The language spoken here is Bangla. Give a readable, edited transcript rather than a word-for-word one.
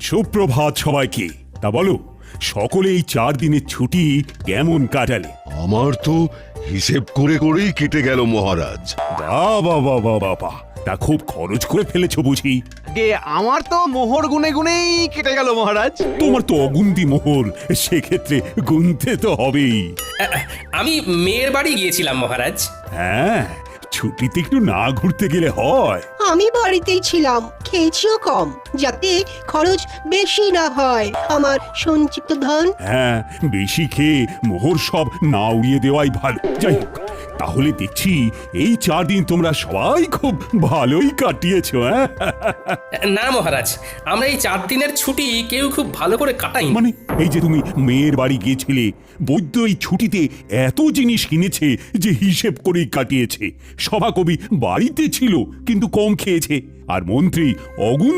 সুপ্রভাত সবাইকে। তা বলো, সকলে এই 4 দিনের ছুটি কেমন কাটালে? আমার তো হিসেব করে করেই কেটে গেল মহারাজ। বাবা বাবা বাবা, তা খুব খরচ করে ফেলেছো বুঝি? গে আমার তো মোহর গুনে গুনেই কেটে গেল মহারাজ। তোমার তো অগুন্তি মোহর, সেক্ষেত্রে গুনতে তো হবেই। আমি মেয়ের বাড়ি গিয়েছিলাম মহারাজ। হ্যাঁ, ছুটিতে একটু না ঘুরতে গেলে হয়? আমি বাড়িতেই ছিলাম, খেয়েছিও কম, যাতে খরচ বেশি না হয় আমার সঞ্চিত ধন। হ্যাঁ, বেশি খেয়ে মোহর সব না উড়িয়ে দেওয়াই ভালো। যাই হোক, তাহলে দেখছি এই 4 দিন তোমরা সবাই খুব ভালোই কাটিয়েছো। হ্যাঁ, না মহারাজ, আমরা এই 4 দিনের ছুটি কেউ খুব ভালো করে কাটাই। মানে এই যে তুমি মেয়ের বাড়ি গিয়েছিলে, বৈদ্য এই ছুটিতে এত জিনিস কিনেছে যে হিসেব করেই কাটিয়েছে। সভাকবি বাড়িতে ছিল কিন্তু কম খেয়েছে, আর মন্ত্রী অগুণ